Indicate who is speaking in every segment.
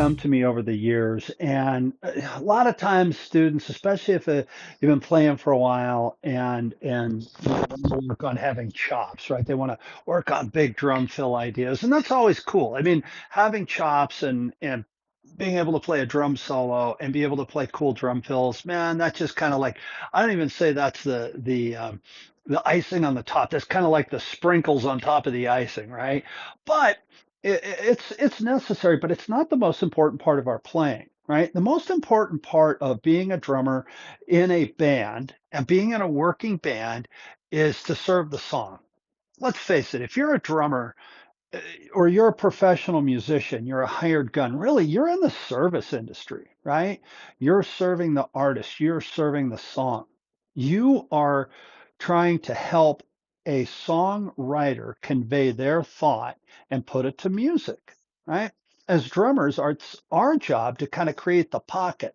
Speaker 1: come to me over the years, and a lot of times students, especially if you've been playing for a while, and they want to work on having chops, right? They want to work on big drum fill ideas, and that's always cool. I mean, having chops and being able to play a drum solo and be able to play cool drum fills, man, that's just kind of like I don't even say that's the icing on the top. That's kind of like the sprinkles on top of the icing, right? But it's necessary, but it's not the most important part of our playing, right? The most important part of being a drummer in a band and being in a working band is to serve the song. Let's face it, if you're a drummer uh, or you're a professional musician, you're a hired gun, really, you're in the service industry, right? You're serving the artist, you're serving the song. You are trying to help a songwriter convey their thought and put it to music, right? As drummers, it's our job to kind of create the pocket.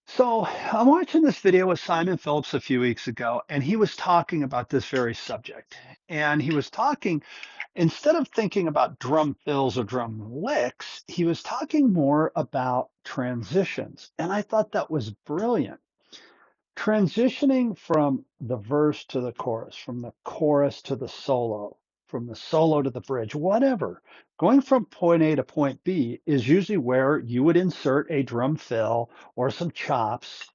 Speaker 1: So I'm watching this video with Simon Phillips a few weeks ago, and he was talking about this very subject. And he was talking, instead of thinking about drum fills or drum licks, he was talking more about transitions. And I thought that was brilliant. Transitioning from the verse to the chorus, from the chorus to the solo, from the solo to the bridge, whatever. Going from point A to point B is usually where you would insert a drum fill or some chops,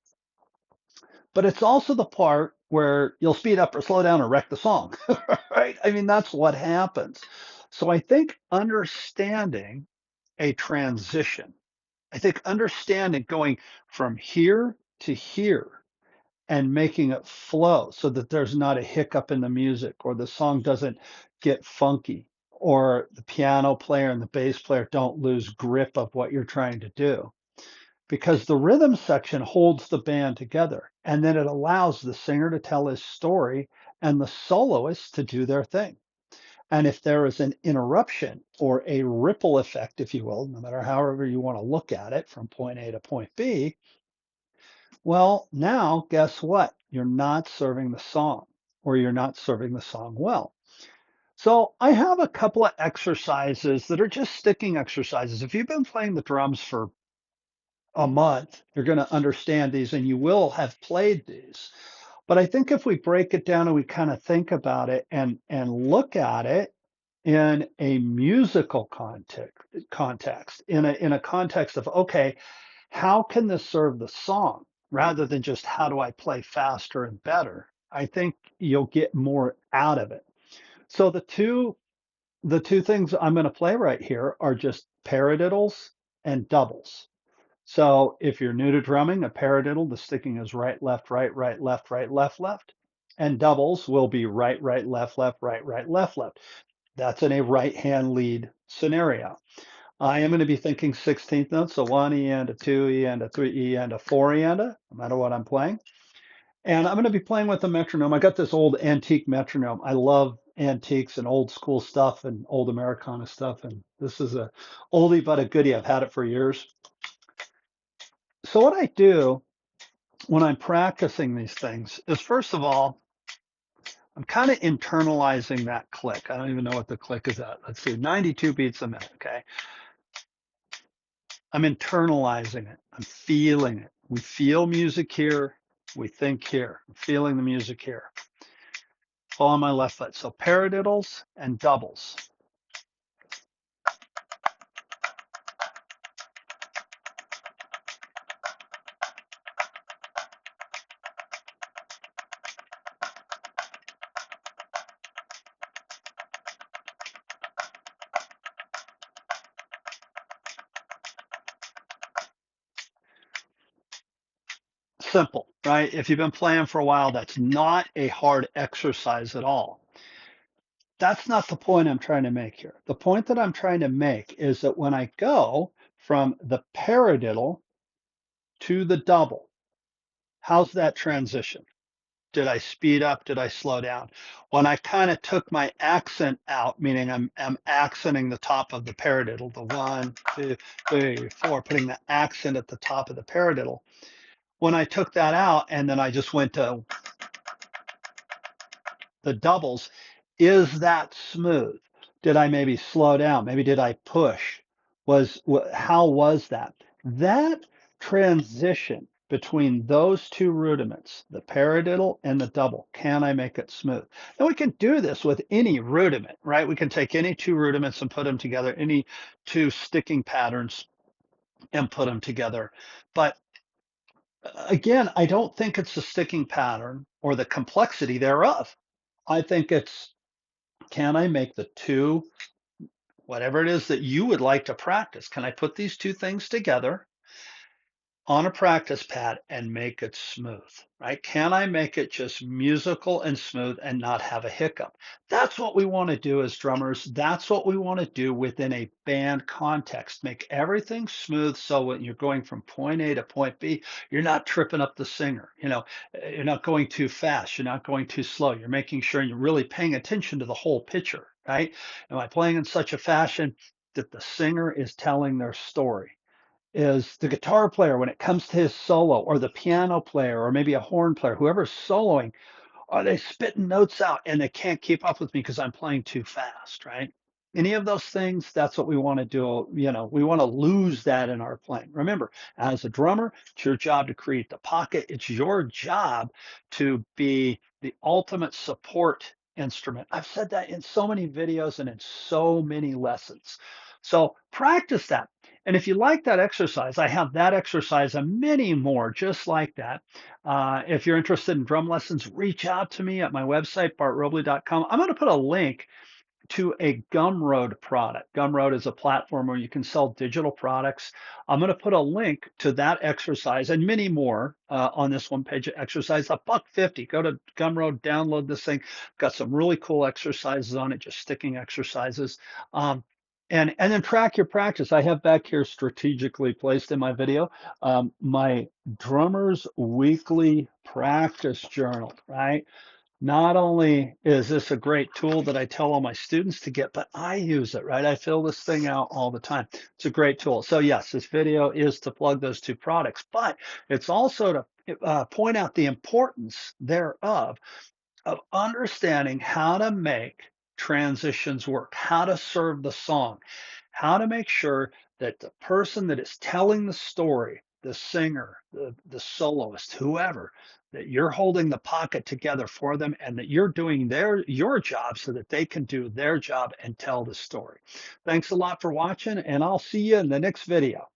Speaker 1: but it's also the part where you'll speed up or slow down or wreck the song, right? I mean, that's what happens. So I think understanding a transition, I think understanding going from here to here and making it flow so that there's not a hiccup in the music or the song doesn't get funky or the piano player and the bass player don't lose grip of what you're trying to do because the rhythm section holds the band together and then it allows the singer to tell his story and the soloists to do their thing. And if there is an interruption or a ripple effect, if you will, no matter however you want to look at it from point A to point B, well, now guess what? You're not serving the song or you're not serving the song well. So I have a couple of exercises that are just sticking exercises. If you've been playing the drums for a month, you're going to understand these and you will have played these. But I think if we break it down and we kind of think about it and look at it in a musical context, in a context of okay, how can this serve the song rather than just how do I play faster and better? I think you'll get more out of it. So the two things I'm going to play right here are just paradiddles and doubles. So if you're new to drumming, a paradiddle, the sticking is right, left, right, right, left, right, left, left. And doubles will be right, right, left, left, right, right, left, left. That's in a right hand lead scenario. I am going to be thinking 16th notes, so one E and a two E and a three E and a four E and a, no matter what I'm playing. And I'm going to be playing with a metronome. I got this old antique metronome. I love antiques and old school stuff and old Americana stuff. And this is a oldie but a goodie. I've had it for years. So what I do when I'm practicing these things is first of all, I'm kind of internalizing that click. I don't even know what the click is at. Let's see, 92 beats a minute. Okay. I'm internalizing it. I'm feeling it. We feel music here. We think here. I'm feeling the music here. Fall on my left foot. So paradiddles and doubles. Simple, right? If you've been playing for a while, that's not a hard exercise at all. That's not the point I'm trying to make here. The point that I'm trying to make is that when I go from the paradiddle to the double, how's that transition? Did I speed up? Did I slow down? When I kind of took my accent out, meaning I'm accenting the top of the paradiddle, the one, two, three, four, putting the accent at the top of the paradiddle. When I took that out and then I just went to the doubles, is that smooth? Did I maybe slow down? Maybe did I push? how was that? That transition between those two rudiments, the paradiddle and the double, can I make it smooth? And we can do this with any rudiment, right? We can take any two rudiments and put them together, any two sticking patterns and put them together. But again, I don't think it's the sticking pattern or the complexity thereof. I think it's, can I make the two, whatever it is that you would like to practice, can I put these two things together on a practice pad and make it smooth, right? Can I make it just musical and smooth and not have a hiccup? That's what we want to do as drummers. That's what we want to do within a band context. Make everything smooth so when you're going from point A to point B, you're not tripping up the singer. You're not going too fast. You're not going too slow. You're making sure you're really paying attention to the whole picture, right? Am I playing in such a fashion that the singer is telling their story? Is the guitar player, when it comes to his solo, or the piano player, or maybe a horn player, whoever's soloing, are they spitting notes out and they can't keep up with me because I'm playing too fast, right? Any of those things, that's what we want to do. We want to lose that in our playing. Remember, as a drummer, it's your job to create the pocket. It's your job to be the ultimate support instrument. I've said that in so many videos and in so many lessons. So practice that. And if you like that exercise, I have that exercise and many more just like that. If you're interested in drum lessons, reach out to me at my website, bartrobley.com. I'm going to put a link to a Gumroad product. Gumroad is a platform where you can sell digital products. I'm going to put a link to that exercise and many more on this one page exercise. $1.50. Go to Gumroad, download this thing. Got some really cool exercises on it, just sticking exercises. And then track your practice. I have back here strategically placed in my video my drummer's weekly practice journal, right? Not only is this a great tool that I tell all my students to get, but I use it, right? I fill this thing out all the time. It's a great tool. So yes, this video is to plug those two products, but it's also to point out the importance thereof of understanding how to make transitions work, how to serve the song, how to make sure that the person that is telling the story, the singer, the soloist, whoever, that you're holding the pocket together for them and that you're doing your job so that they can do their job and tell the story. Thanks a lot for watching, and I'll see you in the next video.